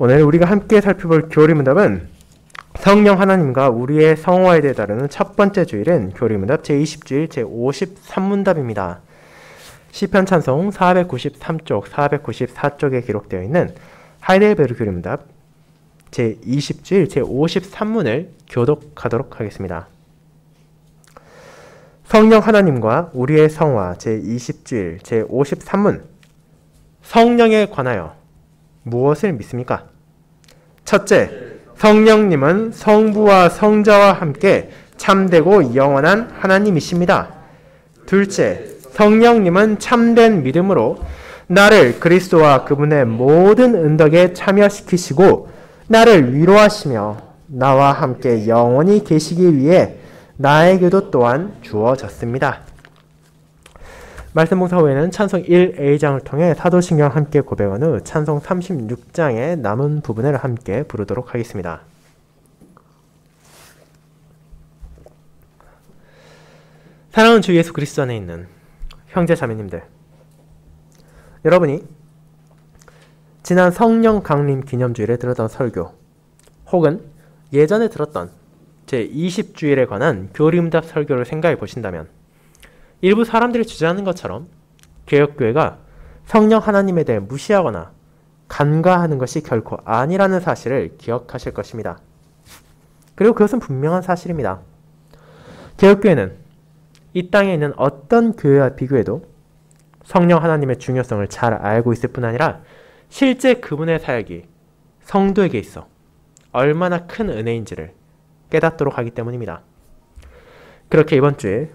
오늘 우리가 함께 살펴볼 교리문답은 성령 하나님과 우리의 성화에 대해 다루는 첫 번째 주일은 교리문답 제20주일 제53문답입니다. 시편 찬송 493쪽, 494쪽에 기록되어 있는 하이델베르 교리문답 제20주일 제53문을 교독하도록 하겠습니다. 성령 하나님과 우리의 성화 제20주일 제53문 성령에 관하여 무엇을 믿습니까? 첫째, 성령님은 성부와 성자와 함께 참되고 영원한 하나님이십니다. 둘째, 성령님은 참된 믿음으로 나를 그리스도와 그분의 모든 은덕에 참여시키시고 나를 위로하시며 나와 함께 영원히 계시기 위해 나에게도 또한 주어졌습니다. 말씀 봉사 후에는 찬송 1A장을 통해 사도신경 함께 고백한 후 찬송 36장의 남은 부분을 함께 부르도록 하겠습니다. 사랑하는 주 예수 그리스도 안에 있는 형제 자매님들, 여러분이 지난 성령 강림 기념주일에 들었던 설교 혹은 예전에 들었던 제20주일에 관한 교리문답 설교를 생각해 보신다면 일부 사람들이 주장하는 것처럼 개혁교회가 성령 하나님에 대해 무시하거나 간과하는 것이 결코 아니라는 사실을 기억하실 것입니다. 그리고 그것은 분명한 사실입니다. 개혁교회는 이 땅에 있는 어떤 교회와 비교해도 성령 하나님의 중요성을 잘 알고 있을 뿐 아니라 실제 그분의 사역이 성도에게 있어 얼마나 큰 은혜인지를 깨닫도록 하기 때문입니다. 그렇게 이번 주에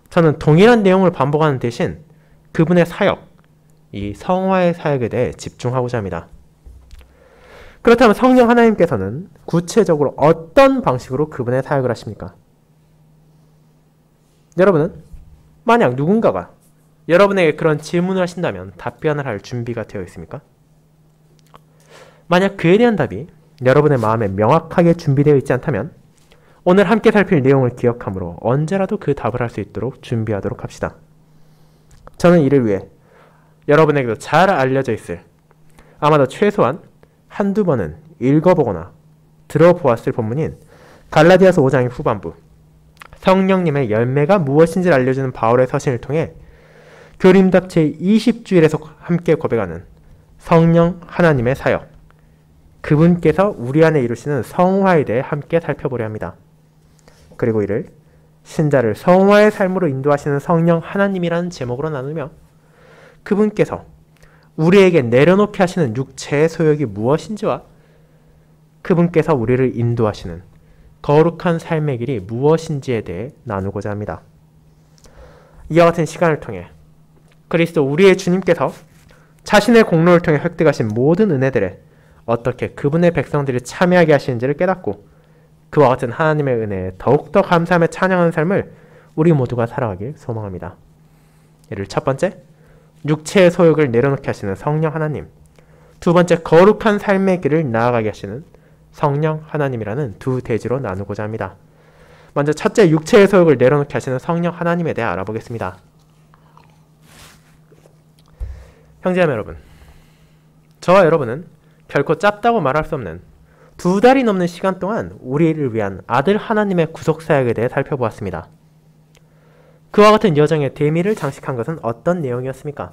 저는 동일한 내용을 반복하는 대신 그분의 사역, 이 성화의 사역에 대해 집중하고자 합니다. 그렇다면 성령 하나님께서는 구체적으로 어떤 방식으로 그분의 사역을 하십니까? 여러분은 만약 누군가가 여러분에게 그런 질문을 하신다면 답변을 할 준비가 되어 있습니까? 만약 그에 대한 답이 여러분의 마음에 명확하게 준비되어 있지 않다면 오늘 함께 살필 내용을 기억함으로 언제라도 그 답을 할 수 있도록 준비하도록 합시다. 저는 이를 위해 여러분에게도 잘 알려져 있을, 아마도 최소한 한두 번은 읽어보거나 들어보았을 본문인 갈라디아서 5장의 후반부, 성령님의 열매가 무엇인지를 알려주는 바울의 서신을 통해 교리문답 제20주일에서 함께 고백하는 성령 하나님의 사역, 그분께서 우리 안에 이루시는 성화에 대해 함께 살펴보려 합니다. 그리고 이를 신자를 성화의 삶으로 인도하시는 성령 하나님이라는 제목으로 나누며 그분께서 우리에게 내려놓게 하시는 육체의 소욕이 무엇인지와 그분께서 우리를 인도하시는 거룩한 삶의 길이 무엇인지에 대해 나누고자 합니다. 이와 같은 시간을 통해 그리스도 우리의 주님께서 자신의 공로를 통해 획득하신 모든 은혜들에 어떻게 그분의 백성들이 참여하게 하시는지를 깨닫고 그와 같은 하나님의 은혜에 더욱더 감사하며 찬양하는 삶을 우리 모두가 살아가길 소망합니다. 이를 첫 번째, 육체의 소욕을 내려놓게 하시는 성령 하나님, 두 번째, 거룩한 삶의 길을 나아가게 하시는 성령 하나님이라는 두 대지로 나누고자 합니다. 먼저 첫째, 육체의 소욕을 내려놓게 하시는 성령 하나님에 대해 알아보겠습니다. 형제자매 여러분, 저와 여러분은 결코 짧다고 말할 수 없는 2달이 넘는 시간 동안 우리를 위한 아들 하나님의 구속사역에 대해 살펴보았습니다. 그와 같은 여정의 대미를 장식한 것은 어떤 내용이었습니까?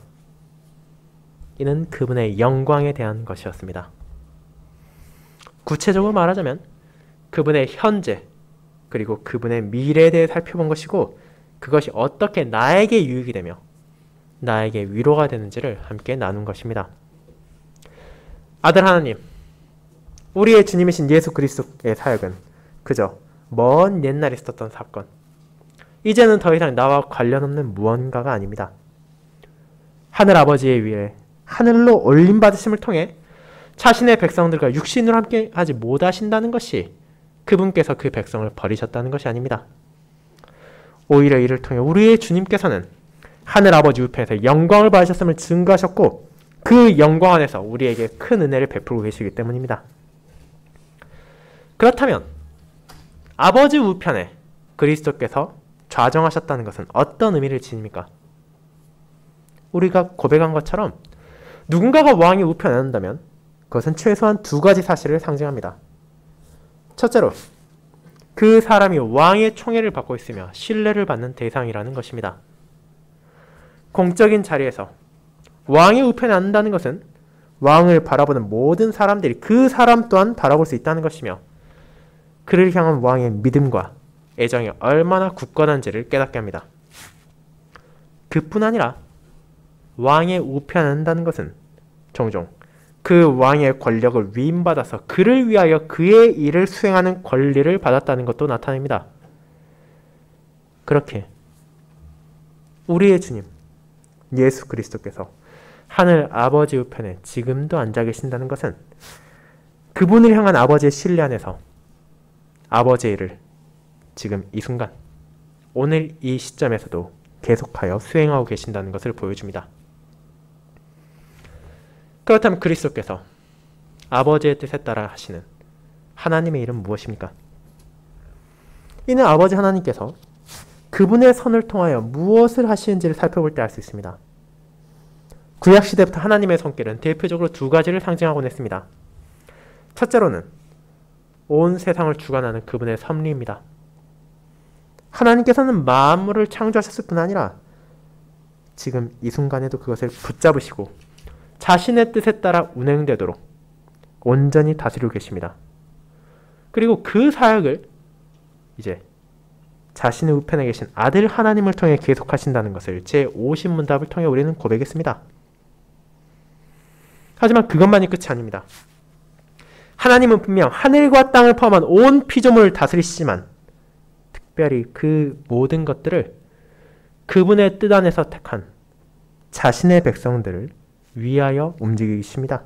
이는 그분의 영광에 대한 것이었습니다. 구체적으로 말하자면 그분의 현재 그리고 그분의 미래에 대해 살펴본 것이고 그것이 어떻게 나에게 유익이 되며 나에게 위로가 되는지를 함께 나눈 것입니다. 아들 하나님, 우리의 주님이신 예수 그리스도의 사역은 그저 먼 옛날에 있었던 사건, 이제는 더 이상 나와 관련 없는 무언가가 아닙니다. 하늘 아버지의 위에 하늘로 올림받으심을 통해 자신의 백성들과 육신으로 함께 하지 못하신다는 것이 그분께서 그 백성을 버리셨다는 것이 아닙니다. 오히려 이를 통해 우리의 주님께서는 하늘 아버지 우편에서 영광을 받으셨음을 증거하셨고 그 영광 안에서 우리에게 큰 은혜를 베풀고 계시기 때문입니다. 그렇다면 아버지 우편에 그리스도께서 좌정하셨다는 것은 어떤 의미를 지닙니까? 우리가 고백한 것처럼 누군가가 왕의 우편에 앉는다면 그것은 최소한 두 가지 사실을 상징합니다. 첫째로, 그 사람이 왕의 총애를 받고 있으며 신뢰를 받는 대상이라는 것입니다. 공적인 자리에서 왕의 우편에 앉는다는 것은 왕을 바라보는 모든 사람들이 그 사람 또한 바라볼 수 있다는 것이며, 그를 향한 왕의 믿음과 애정이 얼마나 굳건한지를 깨닫게 합니다. 그뿐 아니라 왕의 우편에 앉는다는 것은 종종 그 왕의 권력을 위임받아서 그를 위하여 그의 일을 수행하는 권리를 받았다는 것도 나타냅니다. 그렇게 우리의 주님 예수 그리스도께서 하늘 아버지 우편에 지금도 앉아 계신다는 것은 그분을 향한 아버지의 신뢰 안에서 아버지의 일을 지금 이 순간, 오늘 이 시점에서도 계속하여 수행하고 계신다는 것을 보여줍니다. 그렇다면 그리스도께서 아버지의 뜻에 따라 하시는 하나님의 일은 무엇입니까? 이는 아버지 하나님께서 그분의 선을 통하여 무엇을 하시는지를 살펴볼 때 알 수 있습니다. 구약시대부터 하나님의 손길은 대표적으로 두 가지를 상징하곤 했습니다. 첫째로는 온 세상을 주관하는 그분의 섭리입니다. 하나님께서는 만물을 창조하셨을 뿐 아니라 지금 이 순간에도 그것을 붙잡으시고 자신의 뜻에 따라 운행되도록 온전히 다스리고 계십니다. 그리고 그 사역을 이제 자신의 우편에 계신 아들 하나님을 통해 계속하신다는 것을 제50문답을 통해 우리는 고백했습니다. 하지만 그것만이 끝이 아닙니다. 하나님은 분명 하늘과 땅을 포함한 온 피조물을 다스리시지만 특별히 그 모든 것들을 그분의 뜻 안에서 택한 자신의 백성들을 위하여 움직이십니다.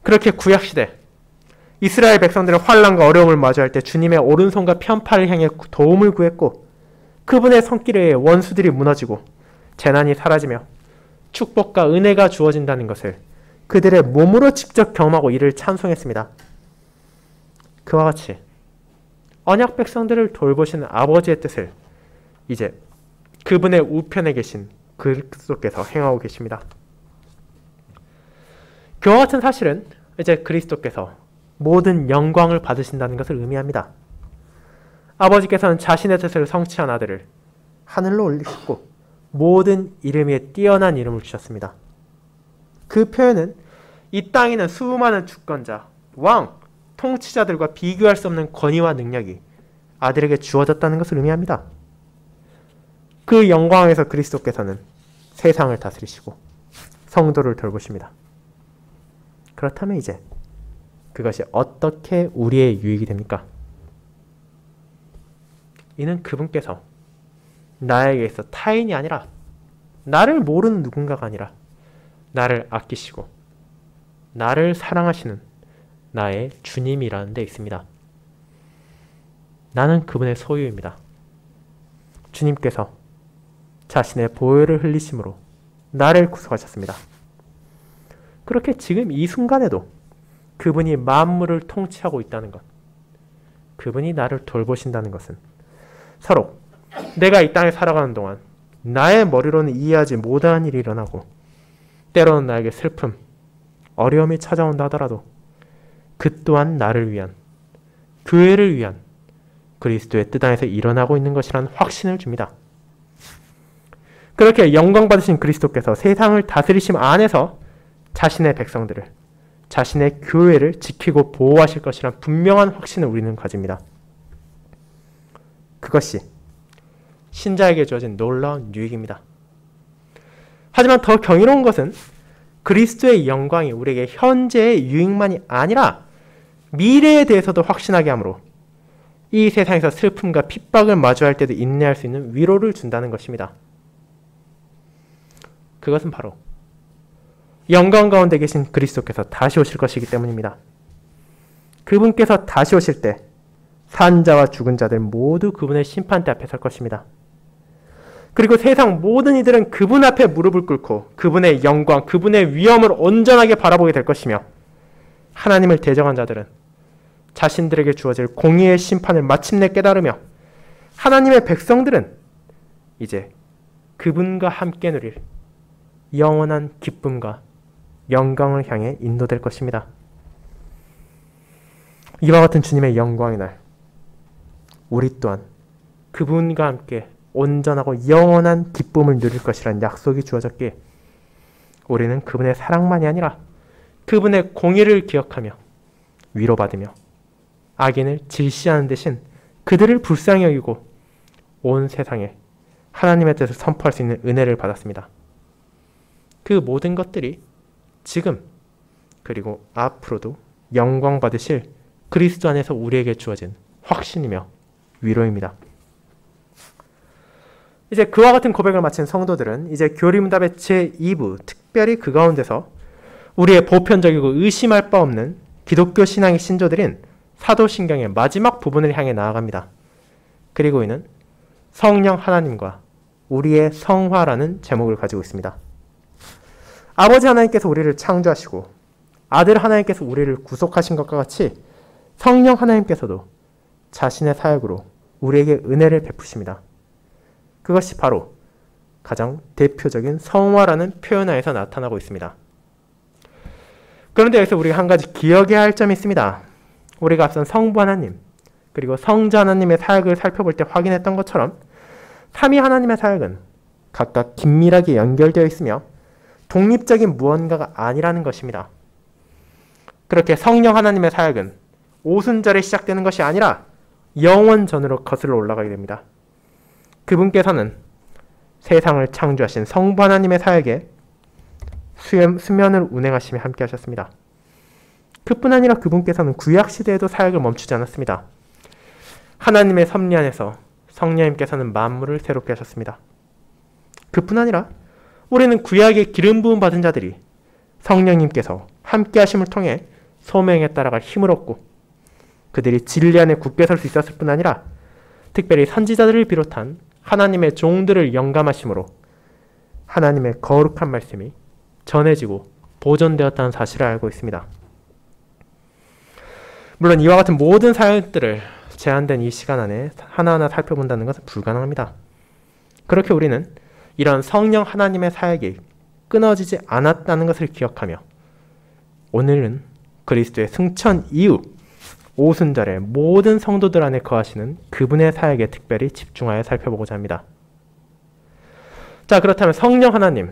그렇게 구약시대 이스라엘 백성들은 환난과 어려움을 마주할 때 주님의 오른손과 편팔을 향해 도움을 구했고, 그분의 손길에 의해 원수들이 무너지고 재난이 사라지며 축복과 은혜가 주어진다는 것을 그들의 몸으로 직접 경험하고 이를 찬송했습니다. 그와 같이 언약 백성들을 돌보시는 아버지의 뜻을 이제 그분의 우편에 계신 그리스도께서 행하고 계십니다. 그와 같은 사실은 이제 그리스도께서 모든 영광을 받으신다는 것을 의미합니다. 아버지께서는 자신의 뜻을 성취한 아들을 하늘로 올리셨고 모든 이름 위에 뛰어난 이름을 주셨습니다. 그 표현은 이 땅에 있는 수많은 주권자, 왕, 통치자들과 비교할 수 없는 권위와 능력이 아들에게 주어졌다는 것을 의미합니다. 그 영광에서 그리스도께서는 세상을 다스리시고 성도를 돌보십니다. 그렇다면 이제 그것이 어떻게 우리의 유익이 됩니까? 이는 그분께서 나에게 있어 타인이 아니라, 나를 모르는 누군가가 아니라 나를 아끼시고 나를 사랑하시는 나의 주님이라는 데 있습니다. 나는 그분의 소유입니다. 주님께서 자신의 보혈을 흘리심으로 나를 구속하셨습니다. 그렇게 지금 이 순간에도 그분이 만물을 통치하고 있다는 것, 그분이 나를 돌보신다는 것은 서로 내가 이 땅에 살아가는 동안 나의 머리로는 이해하지 못한 일이 일어나고 때로는 나에게 슬픔, 어려움이 찾아온다 하더라도 그 또한 나를 위한, 교회를 위한 그리스도의 뜻 안에서 일어나고 있는 것이라는 확신을 줍니다. 그렇게 영광 받으신 그리스도께서 세상을 다스리심 안에서 자신의 백성들을, 자신의 교회를 지키고 보호하실 것이란 분명한 확신을 우리는 가집니다. 그것이 신자에게 주어진 놀라운 유익입니다. 하지만 더 경이로운 것은 그리스도의 영광이 우리에게 현재의 유익만이 아니라 미래에 대해서도 확신하게 하므로 이 세상에서 슬픔과 핍박을 마주할 때도 인내할 수 있는 위로를 준다는 것입니다. 그것은 바로 영광 가운데 계신 그리스도께서 다시 오실 것이기 때문입니다. 그분께서 다시 오실 때 산자와 죽은 자들 모두 그분의 심판대 앞에 설 것입니다. 그리고 세상 모든 이들은 그분 앞에 무릎을 꿇고 그분의 영광, 그분의 위엄을 온전하게 바라보게 될 것이며, 하나님을 대적한 자들은 자신들에게 주어질 공의의 심판을 마침내 깨달으며, 하나님의 백성들은 이제 그분과 함께 누릴 영원한 기쁨과 영광을 향해 인도될 것입니다. 이와 같은 주님의 영광의 날, 우리 또한 그분과 함께 온전하고 영원한 기쁨을 누릴 것이란 약속이 주어졌기에 우리는 그분의 사랑만이 아니라 그분의 공의를 기억하며 위로받으며 악인을 질시하는 대신 그들을 불쌍히 여기고 온 세상에 하나님의 뜻을 선포할 수 있는 은혜를 받았습니다. 그 모든 것들이 지금 그리고 앞으로도 영광 받으실 그리스도 안에서 우리에게 주어진 확신이며 위로입니다. 이제 그와 같은 고백을 마친 성도들은 이제 교리문답의 제2부, 특별히 그 가운데서 우리의 보편적이고 의심할 바 없는 기독교 신앙의 신조들인 사도신경의 마지막 부분을 향해 나아갑니다. 그리고 이는 성령 하나님과 우리의 성화라는 제목을 가지고 있습니다. 아버지 하나님께서 우리를 창조하시고 아들 하나님께서 우리를 구속하신 것과 같이 성령 하나님께서도 자신의 사역으로 우리에게 은혜를 베푸십니다. 그것이 바로 가장 대표적인 성화라는 표현 하에서 나타나고 있습니다. 그런데 여기서 우리가 한 가지 기억해야 할 점이 있습니다. 우리가 앞선 성부 하나님 그리고 성자 하나님의 사역을 살펴볼 때 확인했던 것처럼 삼위 하나님의 사역은 각각 긴밀하게 연결되어 있으며 독립적인 무언가가 아니라는 것입니다. 그렇게 성령 하나님의 사역은 오순절에 시작되는 것이 아니라 영원전으로 거슬러 올라가게 됩니다. 그분께서는 세상을 창조하신 성부 하나님의 사역에 수면을 운행하시며 함께 하셨습니다. 그뿐 아니라 그분께서는 구약시대에도 사역을 멈추지 않았습니다. 하나님의 섭리 안에서 성령님께서는 만물을 새롭게 하셨습니다. 그뿐 아니라 우리는 구약의 기름 부음 받은 자들이 성령님께서 함께 하심을 통해 소명에 따라갈 힘을 얻고 그들이 진리 안에 굳게 설 수 있었을 뿐 아니라 특별히 선지자들을 비롯한 하나님의 종들을 영감하심으로 하나님의 거룩한 말씀이 전해지고 보존되었다는 사실을 알고 있습니다. 물론 이와 같은 모든 사역들을 제한된 이 시간 안에 하나하나 살펴본다는 것은 불가능합니다. 그렇게 우리는 이런 성령 하나님의 사역이 끊어지지 않았다는 것을 기억하며 오늘은 그리스도의 승천 이후 오순절에 모든 성도들 안에 거하시는 그분의 사역에 특별히 집중하여 살펴보고자 합니다. 자, 그렇다면 성령 하나님,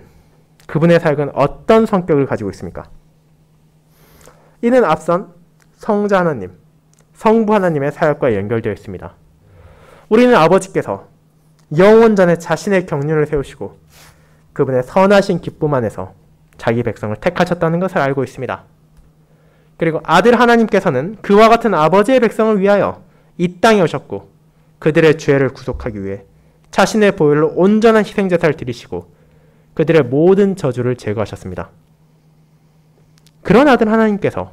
그분의 사역은 어떤 성격을 가지고 있습니까? 이는 앞선 성자 하나님, 성부 하나님의 사역과 연결되어 있습니다. 우리는 아버지께서 영원전에 자신의 경륜을 세우시고 그분의 선하신 기쁨 안에서 자기 백성을 택하셨다는 것을 알고 있습니다. 그리고 아들 하나님께서는 그와 같은 아버지의 백성을 위하여 이 땅에 오셨고 그들의 죄를 구속하기 위해 자신의 보혈로 온전한 희생제사를 드리시고 그들의 모든 저주를 제거하셨습니다. 그런 아들 하나님께서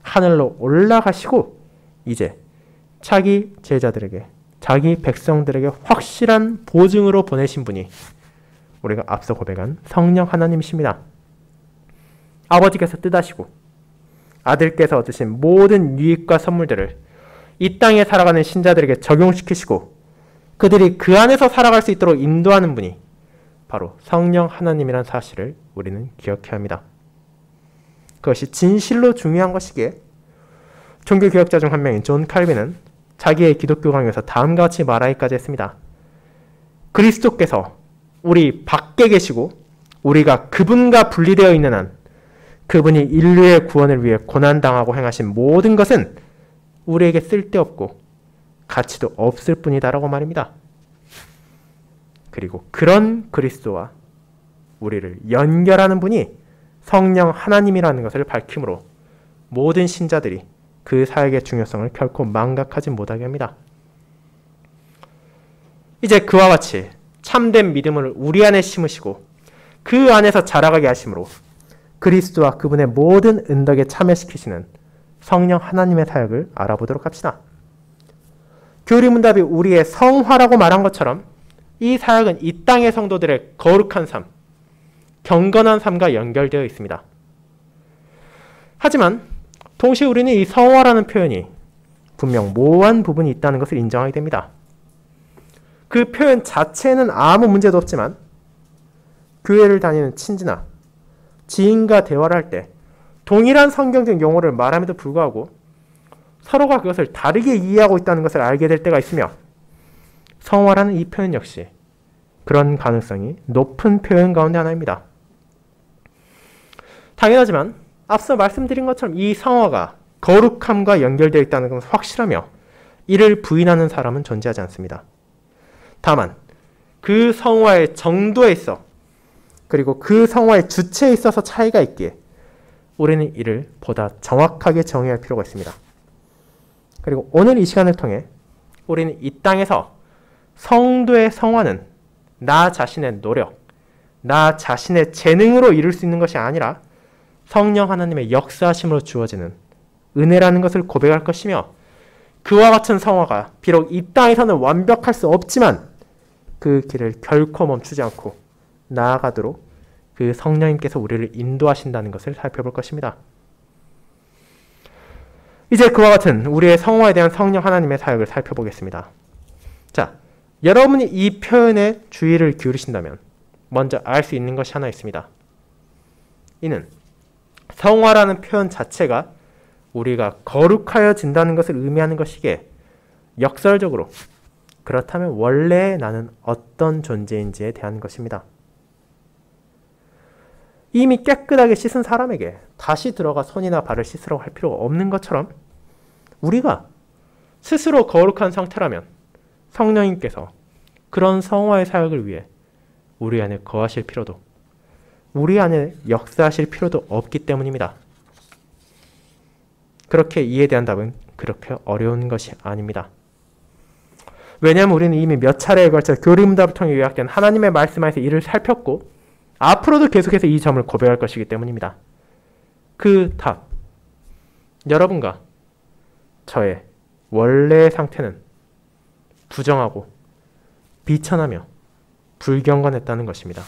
하늘로 올라가시고 이제 자기 제자들에게 자기 백성들에게 확실한 보증으로 보내신 분이 우리가 앞서 고백한 성령 하나님이십니다. 아버지께서 뜻하시고 아들께서 얻으신 모든 유익과 선물들을 이 땅에 살아가는 신자들에게 적용시키시고 그들이 그 안에서 살아갈 수 있도록 인도하는 분이 바로 성령 하나님이란 사실을 우리는 기억해야 합니다. 그것이 진실로 중요한 것이기에 종교개혁자 중 한 명인 존 칼빈은 자기의 기독교 강의에서 다음과 같이 말하기까지 했습니다. 그리스도께서 우리 밖에 계시고 우리가 그분과 분리되어 있는 한 그분이 인류의 구원을 위해 고난당하고 행하신 모든 것은 우리에게 쓸데없고 가치도 없을 뿐이다라고 말입니다. 그리고 그런 그리스도와 우리를 연결하는 분이 성령 하나님이라는 것을 밝힘으로 모든 신자들이 그 사역의 중요성을 결코 망각하지 못하게 합니다. 이제 그와 같이 참된 믿음을 우리 안에 심으시고 그 안에서 자라가게 하심으로 그리스도와 그분의 모든 은덕에 참여시키시는 성령 하나님의 사역을 알아보도록 합시다. 교리문답이 우리의 성화라고 말한 것처럼 이 사역은 이 땅의 성도들의 거룩한 삶, 경건한 삶과 연결되어 있습니다. 하지만 동시에 우리는 이 성화라는 표현이 분명 모호한 부분이 있다는 것을 인정하게 됩니다. 그 표현 자체에는 아무 문제도 없지만 교회를 다니는 친지나 지인과 대화를 할 때 동일한 성경적 용어를 말함에도 불구하고 서로가 그것을 다르게 이해하고 있다는 것을 알게 될 때가 있으며 성화라는 이 표현 역시 그런 가능성이 높은 표현 가운데 하나입니다. 당연하지만 앞서 말씀드린 것처럼 이 성화가 거룩함과 연결되어 있다는 것은 확실하며 이를 부인하는 사람은 존재하지 않습니다. 다만 그 성화의 정도에 있어 그리고 그 성화의 주체에 있어서 차이가 있기에 우리는 이를 보다 정확하게 정의할 필요가 있습니다. 그리고 오늘 이 시간을 통해 우리는 이 땅에서 성도의 성화는 나 자신의 노력, 나 자신의 재능으로 이룰 수 있는 것이 아니라 성령 하나님의 역사하심으로 주어지는 은혜라는 것을 고백할 것이며 그와 같은 성화가 비록 이 땅에서는 완벽할 수 없지만 그 길을 결코 멈추지 않고 나아가도록 그 성령님께서 우리를 인도하신다는 것을 살펴볼 것입니다. 이제 그와 같은 우리의 성화에 대한 성령 하나님의 사역을 살펴보겠습니다. 자, 여러분이 이 표현에 주의를 기울이신다면 먼저 알 수 있는 것이 하나 있습니다. 이는 성화라는 표현 자체가 우리가 거룩하여진다는 것을 의미하는 것이기에 역설적으로 그렇다면 원래 나는 어떤 존재인지에 대한 것입니다. 이미 깨끗하게 씻은 사람에게 다시 들어가 손이나 발을 씻으라고 할 필요가 없는 것처럼 우리가 스스로 거룩한 상태라면 성령님께서 그런 성화의 사역을 위해 우리 안에 거하실 필요도 우리 안에 역사하실 필요도 없기 때문입니다. 그렇게 이에 대한 답은 그렇게 어려운 것이 아닙니다. 왜냐하면 우리는 이미 몇 차례에 걸쳐 교리문답을 통해 요약된 하나님의 말씀 안에서 이를 살폈고 앞으로도 계속해서 이 점을 고백할 것이기 때문입니다. 그 답, 여러분과 저의 원래의 상태는 부정하고 비천하며 불경건했다는 것입니다.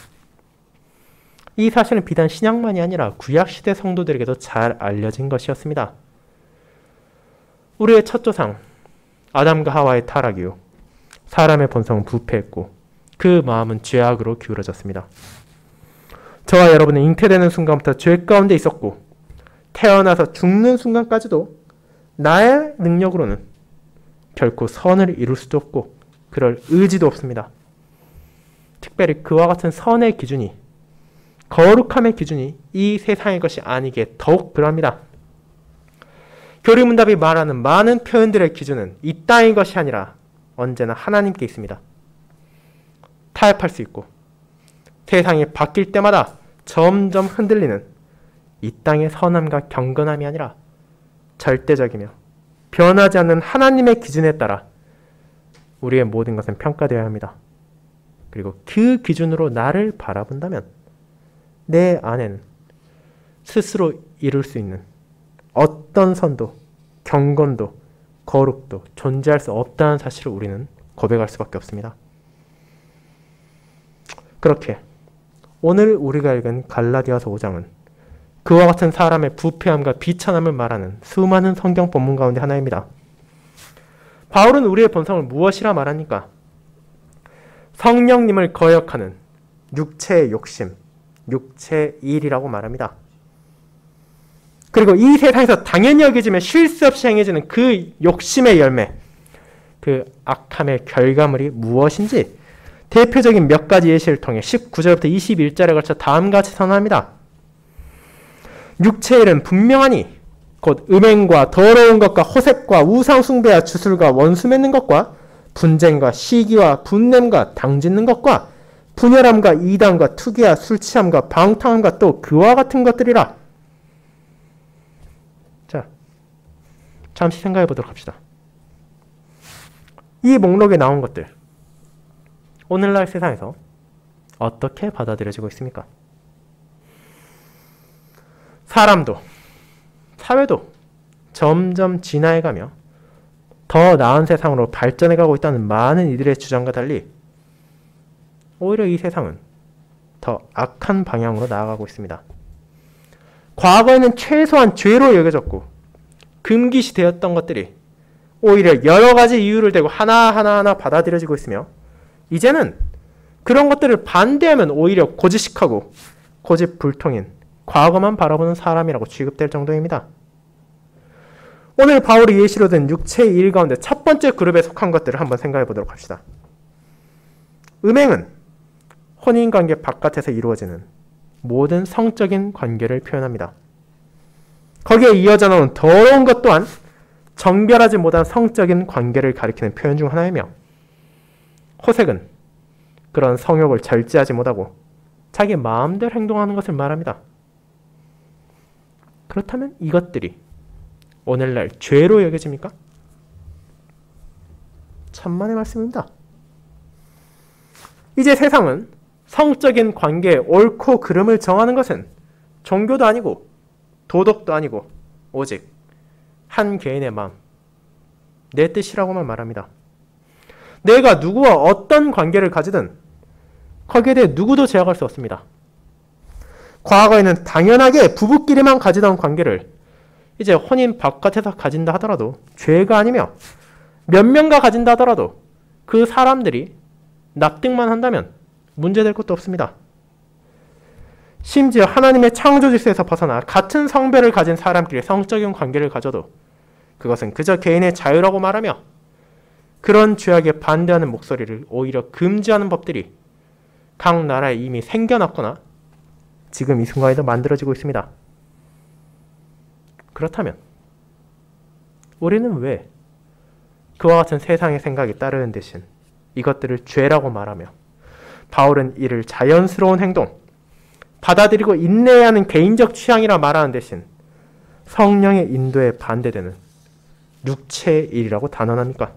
이 사실은 비단 신약만이 아니라 구약시대 성도들에게도 잘 알려진 것이었습니다. 우리의 첫 조상 아담과 하와의 타락 이후 사람의 본성은 부패했고 그 마음은 죄악으로 기울어졌습니다. 저와 여러분은 잉태되는 순간부터 죄 가운데 있었고 태어나서 죽는 순간까지도 나의 능력으로는 결코 선을 이룰 수도 없고 그럴 의지도 없습니다. 특별히 그와 같은 선의 기준이 거룩함의 기준이 이 세상의 것이 아니기에 더욱 그러합니다. 교리문답이 말하는 많은 표현들의 기준은 이 땅의 것이 아니라 언제나 하나님께 있습니다. 타협할 수 있고 세상이 바뀔 때마다 점점 흔들리는 이 땅의 선함과 경건함이 아니라 절대적이며 변하지 않는 하나님의 기준에 따라 우리의 모든 것은 평가되어야 합니다. 그리고 그 기준으로 나를 바라본다면 내 안에는 스스로 이룰 수 있는 어떤 선도, 경건도, 거룩도 존재할 수 없다는 사실을 우리는 고백할 수밖에 없습니다. 그렇게 오늘 우리가 읽은 갈라디아서 5장은 그와 같은 사람의 부패함과 비천함을 말하는 수많은 성경 본문 가운데 하나입니다. 바울은 우리의 본성을 무엇이라 말합니까? 성령님을 거역하는 육체의 욕심, 육체의 일이라고 말합니다. 그리고 이 세상에서 당연히 여겨지며 쉴 수 없이 행해지는 그 욕심의 열매, 그 악함의 결과물이 무엇인지 대표적인 몇 가지 예시를 통해 19절부터 21절에 걸쳐 다음과 같이 선언합니다. 육체의 일은 분명하니 곧 음행과 더러운 것과 호색과 우상숭배와 주술과 원수 맺는 것과 분쟁과 시기와 분냄과 당짓는 것과 분열함과 이단과 투기와 술취함과 방탕함과 또 그와 같은 것들이라. 자, 잠시 생각해 보도록 합시다. 이 목록에 나온 것들, 오늘날 세상에서 어떻게 받아들여지고 있습니까? 사람도, 사회도 점점 진화해가며 더 나은 세상으로 발전해가고 있다는 많은 이들의 주장과 달리 오히려 이 세상은 더 악한 방향으로 나아가고 있습니다. 과거에는 최소한 죄로 여겨졌고 금기시 되었던 것들이 오히려 여러 가지 이유를 대고 하나하나 받아들여지고 있으며 이제는 그런 것들을 반대하면 오히려 고지식하고 고집불통인 과거만 바라보는 사람이라고 취급될 정도입니다. 오늘 바울이 예시로 든 육체의 일 가운데 첫 번째 그룹에 속한 것들을 한번 생각해 보도록 합시다. 음행은 혼인관계 바깥에서 이루어지는 모든 성적인 관계를 표현합니다. 거기에 이어져 나오는 더러운 것 또한 정결하지 못한 성적인 관계를 가리키는 표현 중 하나이며, 호색은 그런 성욕을 절제하지 못하고 자기 마음대로 행동하는 것을 말합니다. 그렇다면 이것들이 오늘날 죄로 여겨집니까? 천만의 말씀입니다. 이제 세상은 성적인 관계의 옳고 그름을 정하는 것은 종교도 아니고 도덕도 아니고 오직 한 개인의 마음, 내 뜻이라고만 말합니다. 내가 누구와 어떤 관계를 가지든 거기에 대해 누구도 제약할 수 없습니다. 과거에는 당연하게 부부끼리만 가지던 관계를 이제 혼인 바깥에서 가진다 하더라도 죄가 아니며, 몇 명과 가진다 하더라도 그 사람들이 납득만 한다면 문제될 것도 없습니다. 심지어 하나님의 창조 질서에서 벗어나 같은 성별을 가진 사람끼리 성적인 관계를 가져도 그것은 그저 개인의 자유라고 말하며, 그런 죄악에 반대하는 목소리를 오히려 금지하는 법들이 각 나라에 이미 생겨났거나 지금 이 순간에도 만들어지고 있습니다. 그렇다면 우리는 왜 그와 같은 세상의 생각에 따르는 대신 이것들을 죄라고 말하며, 바울은 이를 자연스러운 행동, 받아들이고 인내해야 하는 개인적 취향이라 말하는 대신 성령의 인도에 반대되는 육체의 일이라고 단언합니까?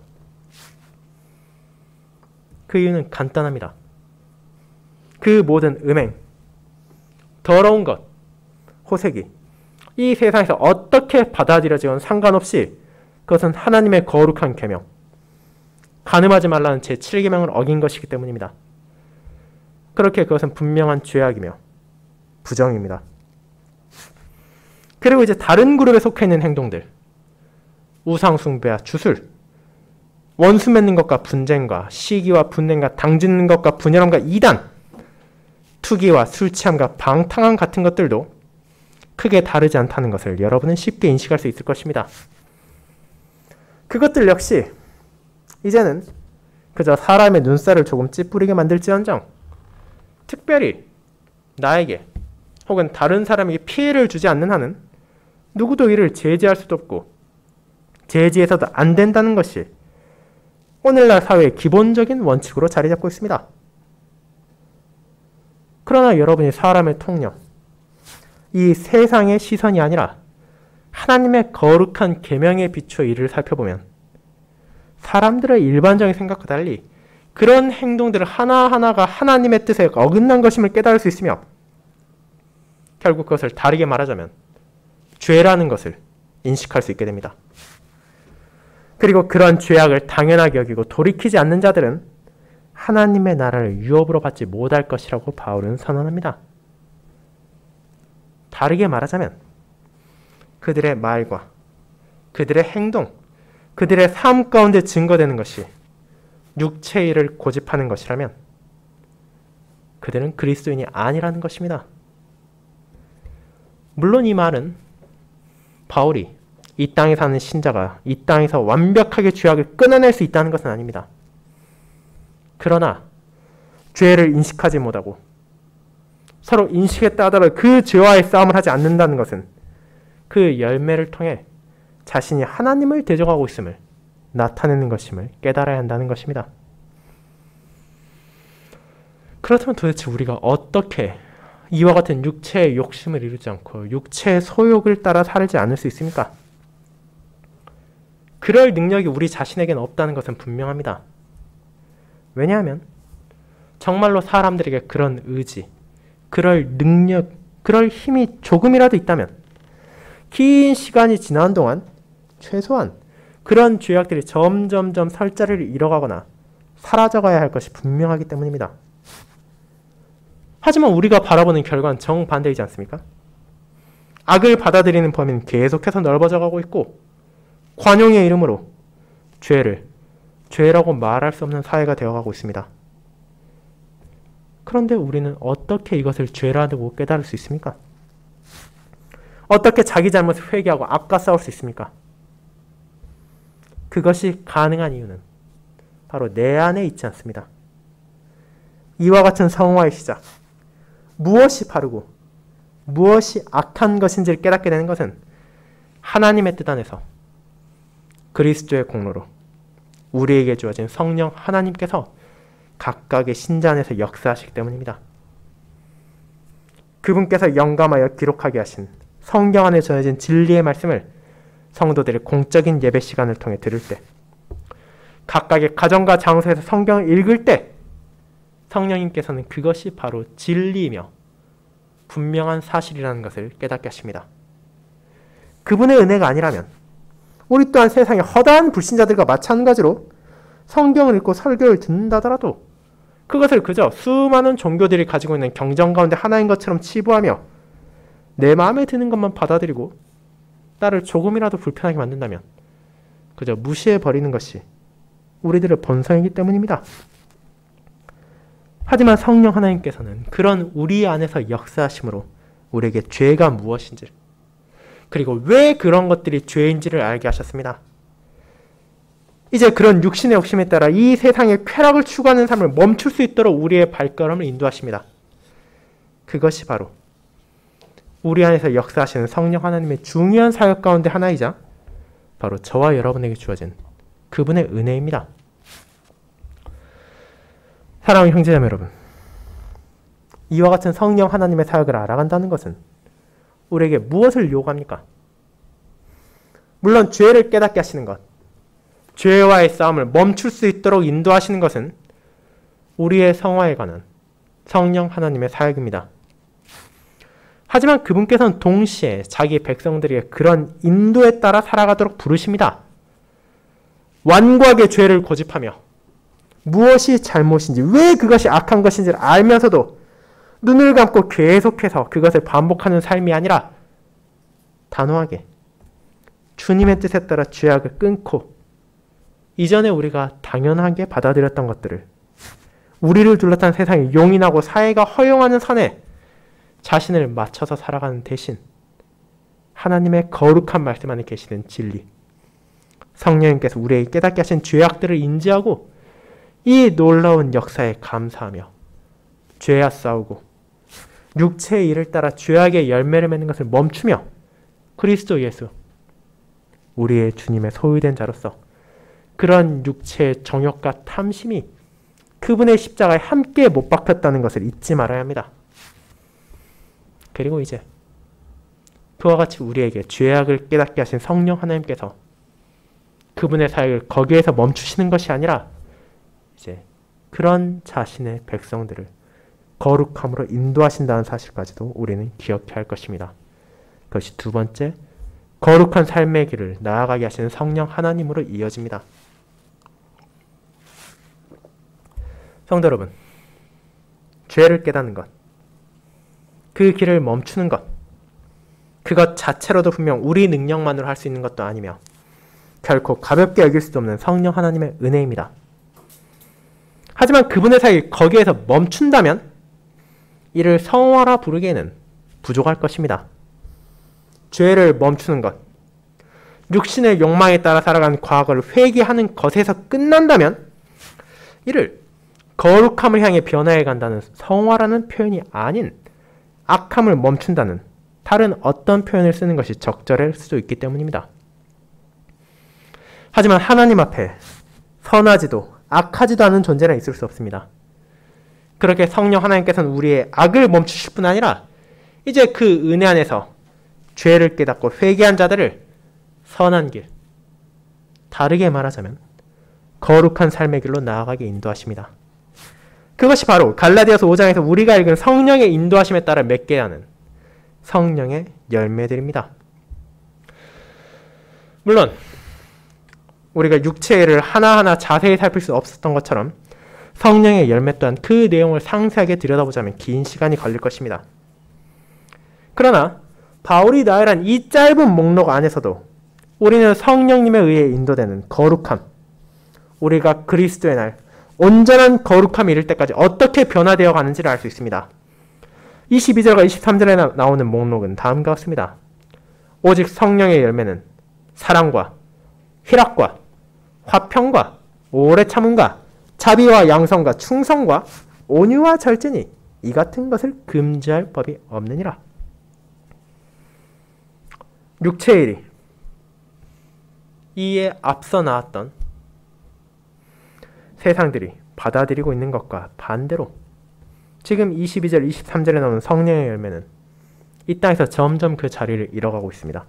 그 이유는 간단합니다. 그 모든 음행, 더러운 것, 호색이 이 세상에서 어떻게 받아들여지건 상관없이 그것은 하나님의 거룩한 계명, 간음하지 말라는 제7계명을 어긴 것이기 때문입니다. 그렇게 그것은 분명한 죄악이며 부정입니다. 그리고 이제 다른 그룹에 속해 있는 행동들, 우상숭배와 주술, 원수 맺는 것과 분쟁과 시기와 분냄과 당짓는 것과 분열함과 이단, 투기와 술 취함과 방탕함 같은 것들도 크게 다르지 않다는 것을 여러분은 쉽게 인식할 수 있을 것입니다. 그것들 역시 이제는 그저 사람의 눈살을 조금 찌푸리게 만들지언정 특별히 나에게 혹은 다른 사람에게 피해를 주지 않는 한은 누구도 이를 제지할 수도 없고 제지해서도 안 된다는 것이 오늘날 사회의 기본적인 원칙으로 자리 잡고 있습니다. 그러나 여러분이 사람의 통념, 이 세상의 시선이 아니라 하나님의 거룩한 계명에 비추어 이를 살펴보면 사람들의 일반적인 생각과 달리 그런 행동들 하나하나가 하나님의 뜻에 어긋난 것임을 깨달을 수 있으며, 결국 그것을 다르게 말하자면 죄라는 것을 인식할 수 있게 됩니다. 그리고 그런 죄악을 당연하게 여기고 돌이키지 않는 자들은 하나님의 나라를 유업으로 받지 못할 것이라고 바울은 선언합니다. 다르게 말하자면 그들의 말과 그들의 행동, 그들의 삶 가운데 증거되는 것이 육체의 일을 고집하는 것이라면 그들은 그리스도인이 아니라는 것입니다. 물론 이 말은 바울이 이 땅에 사는 신자가 이 땅에서 완벽하게 죄악을 끊어낼 수 있다는 것은 아닙니다. 그러나 죄를 인식하지 못하고 서로 인식했다 하더라도 그 죄와의 싸움을 하지 않는다는 것은 그 열매를 통해 자신이 하나님을 대적하고 있음을 나타내는 것임을 깨달아야 한다는 것입니다. 그렇다면 도대체 우리가 어떻게 이와 같은 육체의 욕심을 이루지 않고 육체의 소욕을 따라 살지 않을 수 있습니까? 그럴 능력이 우리 자신에게는 없다는 것은 분명합니다. 왜냐하면 정말로 사람들에게 그런 의지, 그럴 능력, 그럴 힘이 조금이라도 있다면 긴 시간이 지난 동안 최소한 그런 죄악들이 점점점 설 자리를 잃어가거나 사라져가야 할 것이 분명하기 때문입니다. 하지만 우리가 바라보는 결과는 정반대이지 않습니까? 악을 받아들이는 범위는 계속해서 넓어져가고 있고 관용의 이름으로 죄를 죄라고 말할 수 없는 사회가 되어가고 있습니다. 그런데 우리는 어떻게 이것을 죄라고 깨달을 수 있습니까? 어떻게 자기 잘못을 회개하고 악과 싸울 수 있습니까? 그것이 가능한 이유는 바로 내 안에 있지 않습니다. 이와 같은 성화의 시작, 무엇이 바르고 무엇이 악한 것인지를 깨닫게 되는 것은 하나님의 뜻 안에서 그리스도의 공로로 우리에게 주어진 성령 하나님께서 각각의 신자 안에서 역사하시기 때문입니다. 그분께서 영감하여 기록하게 하신 성경 안에 전해진 진리의 말씀을 성도들의 공적인 예배 시간을 통해 들을 때, 각각의 가정과 장소에서 성경을 읽을 때 성령님께서는 그것이 바로 진리이며 분명한 사실이라는 것을 깨닫게 하십니다. 그분의 은혜가 아니라면 우리 또한 세상의 허다한 불신자들과 마찬가지로 성경을 읽고 설교를 듣는다더라도 그것을 그저 수많은 종교들이 가지고 있는 경전 가운데 하나인 것처럼 치부하며 내 마음에 드는 것만 받아들이고 나를 조금이라도 불편하게 만든다면 그저 무시해버리는 것이 우리들의 본성이기 때문입니다. 하지만 성령 하나님께서는 그런 우리 안에서 역사하심으로 우리에게 죄가 무엇인지, 그리고 왜 그런 것들이 죄인지를 알게 하셨습니다. 이제 그런 육신의 욕심에 따라 이 세상의 쾌락을 추구하는 삶을 멈출 수 있도록 우리의 발걸음을 인도하십니다. 그것이 바로 우리 안에서 역사하시는 성령 하나님의 중요한 사역 가운데 하나이자 바로 저와 여러분에게 주어진 그분의 은혜입니다. 사랑하는 형제자매 여러분, 이와 같은 성령 하나님의 사역을 알아간다는 것은 우리에게 무엇을 요구합니까? 물론 죄를 깨닫게 하시는 것, 죄와의 싸움을 멈출 수 있도록 인도하시는 것은 우리의 성화에 관한 성령 하나님의 사역입니다. 하지만 그분께서는 동시에 자기 백성들에게 그런 인도에 따라 살아가도록 부르십니다. 완고하게 죄를 고집하며 무엇이 잘못인지, 왜 그것이 악한 것인지를 알면서도 눈을 감고 계속해서 그것을 반복하는 삶이 아니라 단호하게 주님의 뜻에 따라 죄악을 끊고 이전에 우리가 당연하게 받아들였던 것들을 우리를 둘러싼 세상이 용인하고 사회가 허용하는 선에 자신을 맞춰서 살아가는 대신 하나님의 거룩한 말씀 안에 계시는 진리, 성령님께서 우리에게 깨닫게 하신 죄악들을 인지하고 이 놀라운 역사에 감사하며 죄와 싸우고 육체의 일을 따라 죄악의 열매를 맺는 것을 멈추며 그리스도 예수, 우리의 주님의 소유된 자로서 그런 육체의 정욕과 탐심이 그분의 십자가에 함께 못 박혔다는 것을 잊지 말아야 합니다. 그리고 이제 그와 같이 우리에게 죄악을 깨닫게 하신 성령 하나님께서 그분의 사역을 거기에서 멈추시는 것이 아니라 이제 그런 자신의 백성들을 거룩함으로 인도하신다는 사실까지도 우리는 기억해야 할 것입니다. 그것이 두 번째, 거룩한 삶의 길을 나아가게 하시는 성령 하나님으로 이어집니다. 성도 여러분, 죄를 깨닫는 것, 그 길을 멈추는 것, 그것 자체로도 분명 우리 능력만으로 할 수 있는 것도 아니며 결코 가볍게 여길 수도 없는 성령 하나님의 은혜입니다. 하지만 그분의 사역이 거기에서 멈춘다면 이를 성화라 부르기에는 부족할 것입니다. 죄를 멈추는 것, 육신의 욕망에 따라 살아가는 과거를 회개하는 것에서 끝난다면 이를 거룩함을 향해 변화해 간다는 성화라는 표현이 아닌 악함을 멈춘다는 다른 어떤 표현을 쓰는 것이 적절할 수도 있기 때문입니다. 하지만 하나님 앞에 선하지도 악하지도 않은 존재는 있을 수 없습니다. 그렇게 성령 하나님께서는 우리의 악을 멈추실 뿐 아니라 이제 그 은혜 안에서 죄를 깨닫고 회개한 자들을 선한 길, 다르게 말하자면 거룩한 삶의 길로 나아가게 인도하십니다. 그것이 바로 갈라디아서 5장에서 우리가 읽은 성령의 인도하심에 따라 맺게 하는 성령의 열매들입니다. 물론 우리가 육체를 하나하나 자세히 살필 수 없었던 것처럼 성령의 열매 또한 그 내용을 상세하게 들여다보자면 긴 시간이 걸릴 것입니다. 그러나 바울이 나열한 이 짧은 목록 안에서도 우리는 성령님에 의해 인도되는 거룩함, 우리가 그리스도의 날 온전한 거룩함이 이를 때까지 어떻게 변화되어 가는지를 알 수 있습니다. 22절과 23절에 나오는 목록은 다음과 같습니다. 오직 성령의 열매는 사랑과 희락과 화평과 오래 참음과 자비와 양선과 충성과 온유와 절제니 이 같은 것을 금지할 법이 없느니라. 육체의 일이 이에 앞서 나왔던 세상들이 받아들이고 있는 것과 반대로 지금 22절, 23절에 나오는 성령의 열매는 이 땅에서 점점 그 자리를 잃어가고 있습니다.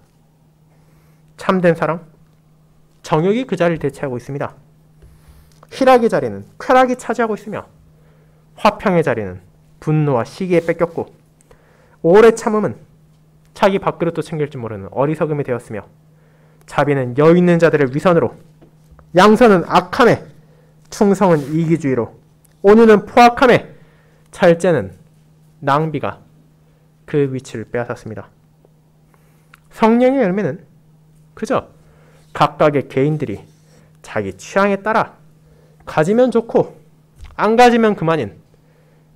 참된 사랑, 정욕이 그 자리를 대체하고 있습니다. 희락의 자리는 쾌락이 차지하고 있으며 화평의 자리는 분노와 시기에 뺏겼고 오래 참음은 자기 밥그릇도 챙길 줄 모르는 어리석음이 되었으며 자비는 여유 있는 자들의 위선으로 양선은 악함에 충성은 이기주의로 온유는 포악함에 절제는 낭비가 그 위치를 빼앗았습니다. 성령의 열매는 그저 각각의 개인들이 자기 취향에 따라 가지면 좋고 안 가지면 그만인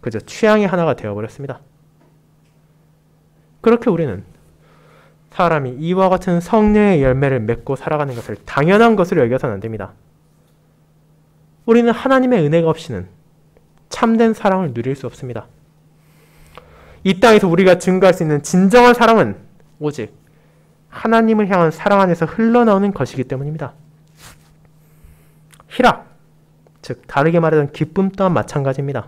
그저 취향의 하나가 되어버렸습니다. 그렇게 우리는 사람이 이와 같은 성령의 열매를 맺고 살아가는 것을 당연한 것으로 여겨서는 안 됩니다. 우리는 하나님의 은혜가 없이는 참된 사랑을 누릴 수 없습니다. 이 땅에서 우리가 증거할 수 있는 진정한 사랑은 오직 하나님을 향한 사랑 안에서 흘러나오는 것이기 때문입니다. 희락, 즉 다르게 말하면 기쁨 또한 마찬가지입니다.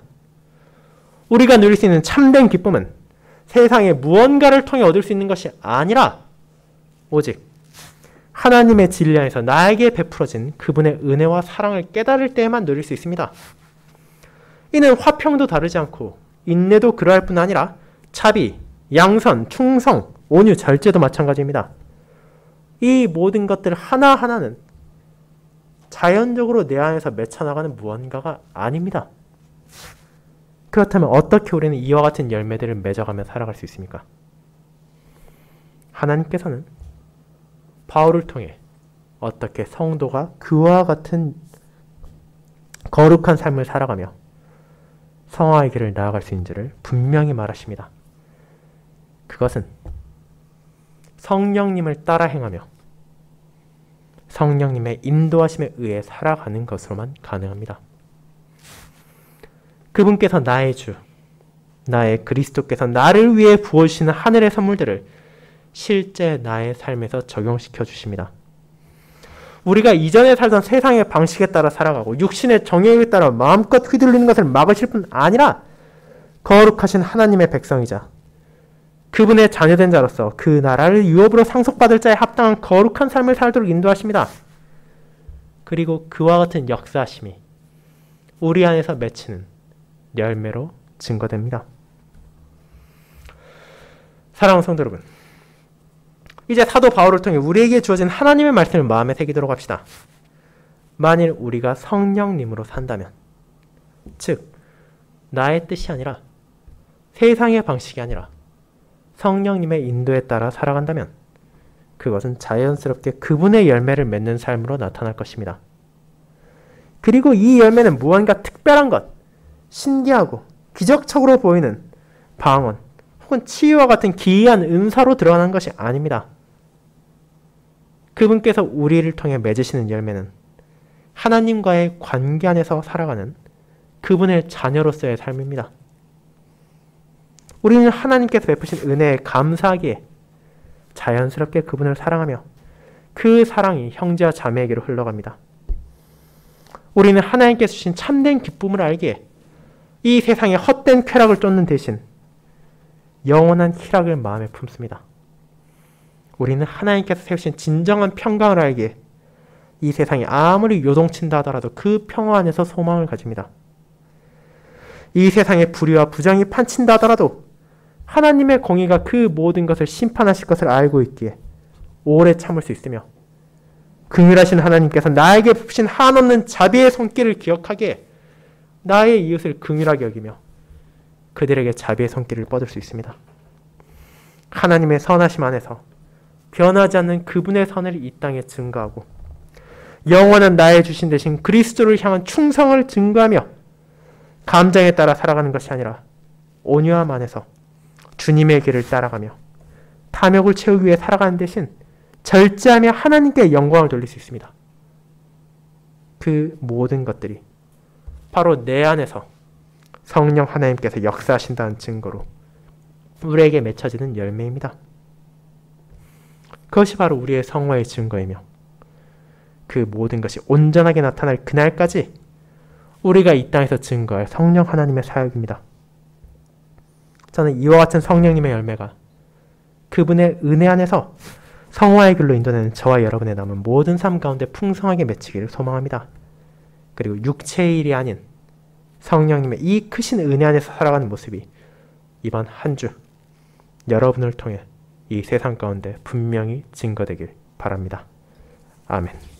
우리가 누릴 수 있는 참된 기쁨은 세상의 무언가를 통해 얻을 수 있는 것이 아니라 오직 하나님의 진리 안에서 나에게 베풀어진 그분의 은혜와 사랑을 깨달을 때에만 누릴 수 있습니다. 이는 화평도 다르지 않고 인내도 그러할 뿐 아니라 자비, 양선, 충성, 온유, 절제도 마찬가지입니다. 이 모든 것들 하나하나는 자연적으로 내 안에서 맺혀나가는 무언가가 아닙니다. 그렇다면 어떻게 우리는 이와 같은 열매들을 맺어가며 살아갈 수 있습니까? 하나님께서는 바울을 통해 어떻게 성도가 그와 같은 거룩한 삶을 살아가며 성화의 길을 나아갈 수 있는지를 분명히 말하십니다. 그것은 성령님을 따라 행하며 성령님의 인도하심에 의해 살아가는 것으로만 가능합니다. 그분께서 나의 주, 나의 그리스도께서 나를 위해 부어주시는 하늘의 선물들을 실제 나의 삶에서 적용시켜 주십니다. 우리가 이전에 살던 세상의 방식에 따라 살아가고 육신의 정욕에 따라 마음껏 휘둘리는 것을 막으실 뿐 아니라 거룩하신 하나님의 백성이자 그분의 자녀된 자로서 그 나라를 유업으로 상속받을 자에 합당한 거룩한 삶을 살도록 인도하십니다. 그리고 그와 같은 역사하심이 우리 안에서 맺히는 열매로 증거됩니다. 사랑하는 성도 여러분, 이제 사도 바울을 통해 우리에게 주어진 하나님의 말씀을 마음에 새기도록 합시다. 만일 우리가 성령님으로 산다면, 즉 나의 뜻이 아니라 세상의 방식이 아니라 성령님의 인도에 따라 살아간다면 그것은 자연스럽게 그분의 열매를 맺는 삶으로 나타날 것입니다. 그리고 이 열매는 무언가 특별한 것, 신기하고 기적적으로 보이는 방언 혹은 치유와 같은 기이한 은사로 드러나는 것이 아닙니다. 그분께서 우리를 통해 맺으시는 열매는 하나님과의 관계 안에서 살아가는 그분의 자녀로서의 삶입니다. 우리는 하나님께서 베푸신 은혜에 감사하기에 자연스럽게 그분을 사랑하며 그 사랑이 형제와 자매에게로 흘러갑니다. 우리는 하나님께서 주신 참된 기쁨을 알기에 이 세상의 헛된 쾌락을 쫓는 대신 영원한 희락을 마음에 품습니다. 우리는 하나님께서 세우신 진정한 평강을 알기에 이 세상이 아무리 요동친다 하더라도 그 평화 안에서 소망을 가집니다. 이 세상의 불의와 부정이 판친다 하더라도 하나님의 공의가 그 모든 것을 심판하실 것을 알고 있기에 오래 참을 수 있으며 긍휼하신 하나님께서 나에게 베푸신 한없는 자비의 손길을 기억하기에 나의 이웃을 긍휼하게 여기며 그들에게 자비의 손길을 뻗을 수 있습니다. 하나님의 선하심 안에서 변하지 않는 그분의 선을 이 땅에 증거하고 영원한 나의 주신 대신 그리스도를 향한 충성을 증거하며 감정에 따라 살아가는 것이 아니라 온유함 안에서 주님의 길을 따라가며 탐욕을 채우기 위해 살아가는 대신 절제하며 하나님께 영광을 돌릴 수 있습니다. 그 모든 것들이 바로 내 안에서 성령 하나님께서 역사하신다는 증거로 우리에게 맺혀지는 열매입니다. 그것이 바로 우리의 성화의 증거이며 그 모든 것이 온전하게 나타날 그날까지 우리가 이 땅에서 증거할 성령 하나님의 사역입니다. 저는 이와 같은 성령님의 열매가 그분의 은혜 안에서 성화의 길로 인도되는 저와 여러분의 남은 모든 삶 가운데 풍성하게 맺히기를 소망합니다. 그리고 육체의 일이 아닌 성령님의 이 크신 은혜 안에서 살아가는 모습이 이번 한 주 여러분을 통해 이 세상 가운데 분명히 증거되길 바랍니다. 아멘.